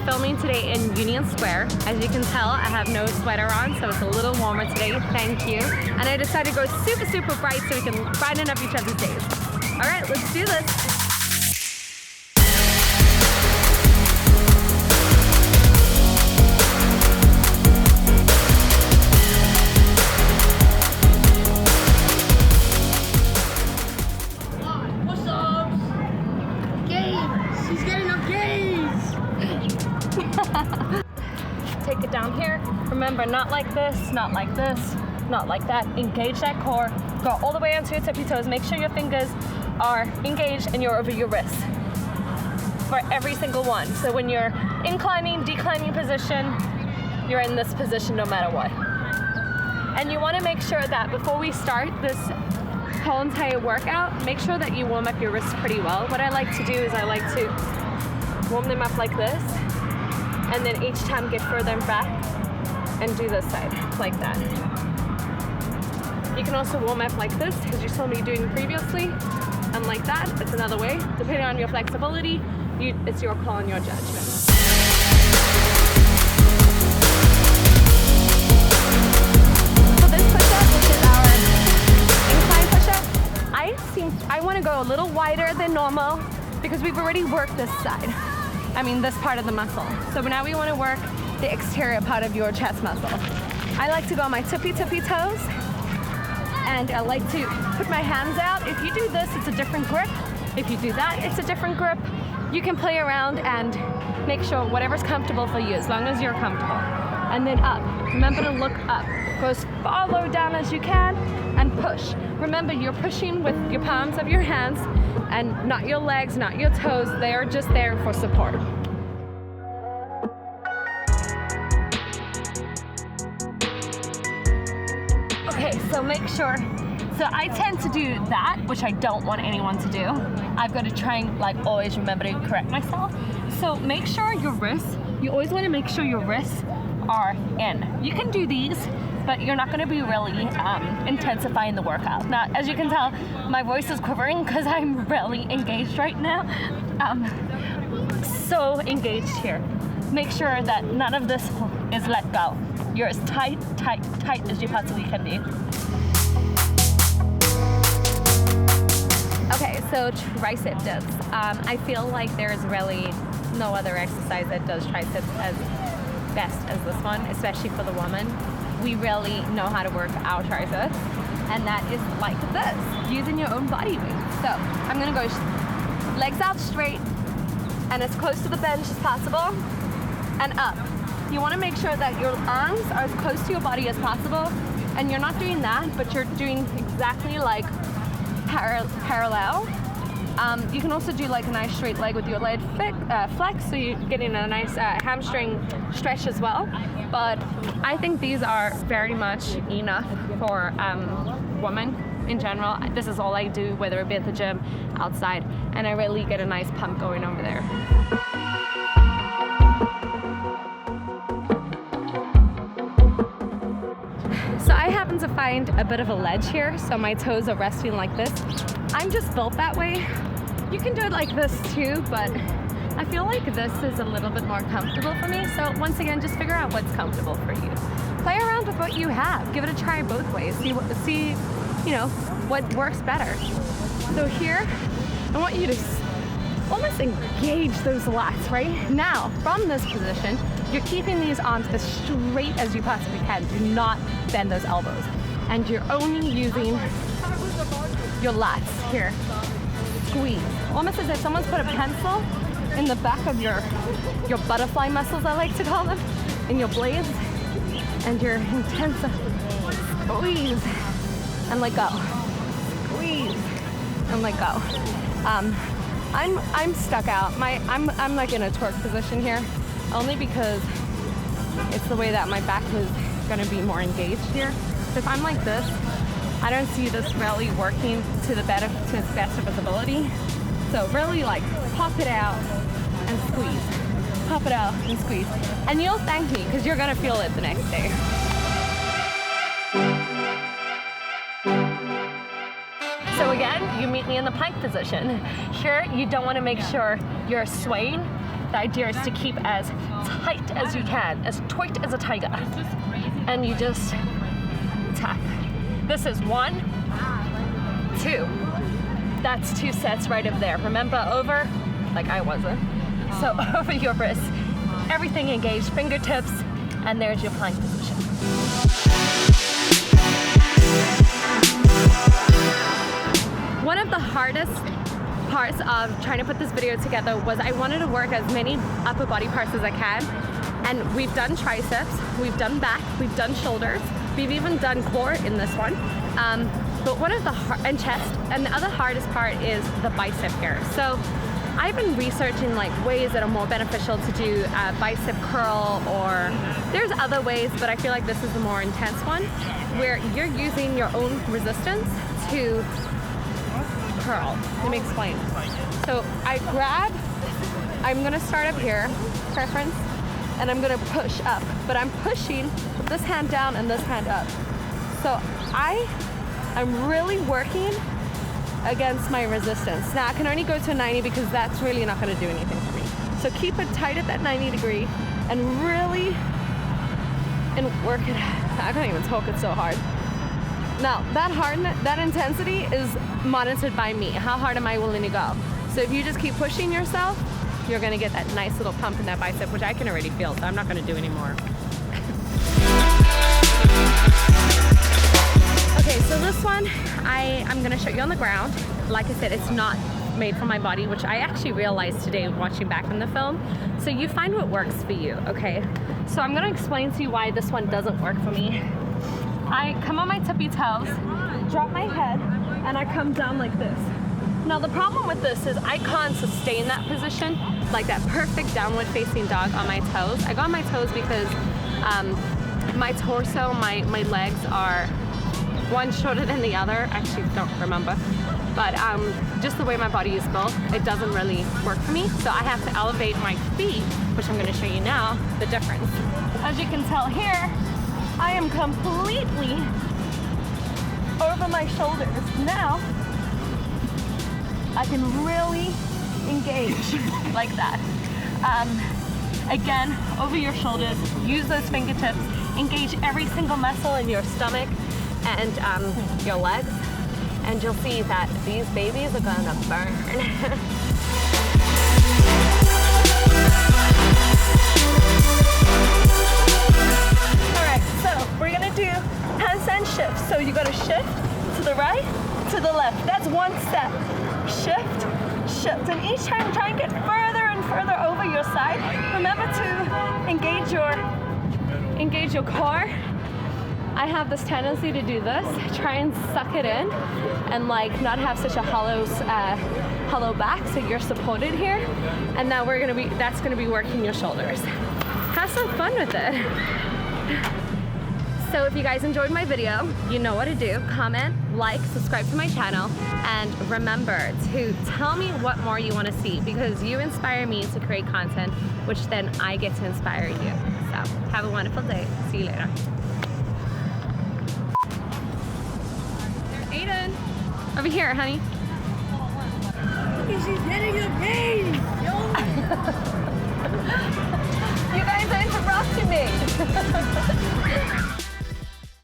filming today in Union Square. As you can tell, I have no sweater on, so it's a little warmer today, thank you. And I decided to go super, super bright so we can brighten up each other's days. All right, let's do this. Take it down here. Remember, not like this, not like this, not like that. Engage that core. Go all the way onto your tippy toes. Make sure your fingers are engaged and you're over your wrists for every single one. So when you're inclining, declining position, you're in this position no matter what. And you want to make sure that before we start this whole entire workout, make sure that you warm up your wrists pretty well. What I like to do is I like to warm them up like this, and then each time get further back and do this side, like that. You can also warm up like this, as you saw me doing previously, and like that. It's another way. Depending on your flexibility, it's your call and your judgment. So this push-up, which is our incline push-up, I want to go a little wider than normal because we've already worked this side. This part of the muscle. So now we want to work the exterior part of your chest muscle. I like to go on my tippy toes, and I like to put my hands out. If you do this, it's a different grip. If you do that, it's a different grip. You can play around and make sure whatever's comfortable for you, as long as you're comfortable. And then up. Remember to look up. Go as far low down as you can and push. Remember, you're pushing with your palms of your hands and not your legs, not your toes. They're just there for support. Okay, so make sure. So I tend to do that, which I don't want anyone to do. I've got to try and always remember to correct myself. So make sure your wrists, you always want to make sure your wrists are in. You can do these, but you're not going to be really intensifying the workout. Now, as you can tell, my voice is quivering because I'm really engaged right now. So engaged here. Make sure that none of this is let go. You're as tight as you possibly can be. Okay, so tricep dips. I feel like there's really no other exercise that does triceps as best as this one, especially for the woman. We really know how to work our triceps, and that is like this, using your own body weight. So I'm gonna go legs out straight and as close to the bench as possible and up. You wanna make sure that your arms are as close to your body as possible, and you're not doing that, but you're doing exactly like parallel. You can also do like a nice straight leg with your leg flex, so you're getting a nice hamstring stretch as well. But I think these are very much enough for women in general. This is all I do, whether it be at the gym, outside, and I really get a nice pump going over there. So I happen to find a bit of a ledge here, so my toes are resting like this. I'm just built that way. You can do it like this too, but I feel like this is a little bit more comfortable for me. So once again, just figure out what's comfortable for you. Play around with what you have. Give it a try both ways. See, what works better. So here, I want you to almost engage those lats, right? Now, from this position, you're keeping these arms as straight as you possibly can. Do not bend those elbows. And you're only using your lats here. Squeeze. Almost as if someone's put a pencil in the back of your butterfly muscles, I like to call them, in your blades, and you're intensive. Squeeze and let go. Squeeze and let go. I'm stuck out. I'm like in a torque position here, only because it's the way that my back was gonna be more engaged here. So if I'm like this, I don't see this really working to its best of its ability. So really pop it out and squeeze. Pop it out and squeeze. And you'll thank me because you're gonna feel it the next day. So again, you meet me in the plank position. Here, you don't wanna make sure you're swaying the idea is to keep as tight as you can, as tight as a tiger. And you just tap. This is 1, 2. That's 2 sets right over there. Remember, over, like I wasn't. So over your wrists, everything engaged, fingertips, and there's your plank position. One of the hardest parts of trying to put this video together was I wanted to work as many upper body parts as I can. And we've done triceps, we've done back, we've done shoulders, we've even done core in this one. But one of the and chest, and the other hardest part is the bicep here. So I've been researching like ways that are more beneficial to do bicep curl, or there's other ways, but I feel like this is the more intense one, where you're using your own resistance to curl. Let me explain. So I'm gonna start up here, preference, and I'm gonna push up, but I'm pushing with this hand down and this hand up. So I'm really working against my resistance. Now I can only go to 90 because that's really not gonna do anything for me. So keep it tight at that 90 degree and really work it. I can't even talk, it's so hard. Now that intensity is monitored by me. How hard am I willing to go? So if you just keep pushing yourself, you're gonna get that nice little pump in that bicep, which I can already feel, so I'm not gonna do anymore. Okay, so this one, I'm gonna show you on the ground. Like I said, it's not made for my body, which I actually realized today watching back from the film. So you find what works for you, okay? So I'm gonna explain to you why this one doesn't work for me. I come on my tippy toes, drop my head, and I come down like this. Now the problem with this is I can't sustain that position, like that perfect downward facing dog on my toes. I go on my toes because my torso, my legs are one shorter than the other. Actually, don't remember. But just the way my body is built, it doesn't really work for me. So I have to elevate my feet, which I'm gonna show you now, the difference. As you can tell here, I am completely over my shoulders. Now, I can really engage like that. Again, over your shoulders, use those fingertips, engage every single muscle in your stomach and your legs, and you'll see that these babies are gonna burn. Alright, so we're gonna do handstand shifts. So you gotta shift to the right, to the left. That's one step. Shift, shift, and each time try and get further and further over your side. Remember to engage your core. I have this tendency to do this, try and suck it in and like not have such a hollow back, so you're supported here. And now that's gonna be working your shoulders. Have some fun with it. So if you guys enjoyed my video, you know what to do. Comment, like, subscribe to my channel, and remember to tell me what more you want to see, because you inspire me to create content, which then I get to inspire you. So have a wonderful day. See you later. Aiden, over here, honey. She's hitting the pain. You guys are interrupting me.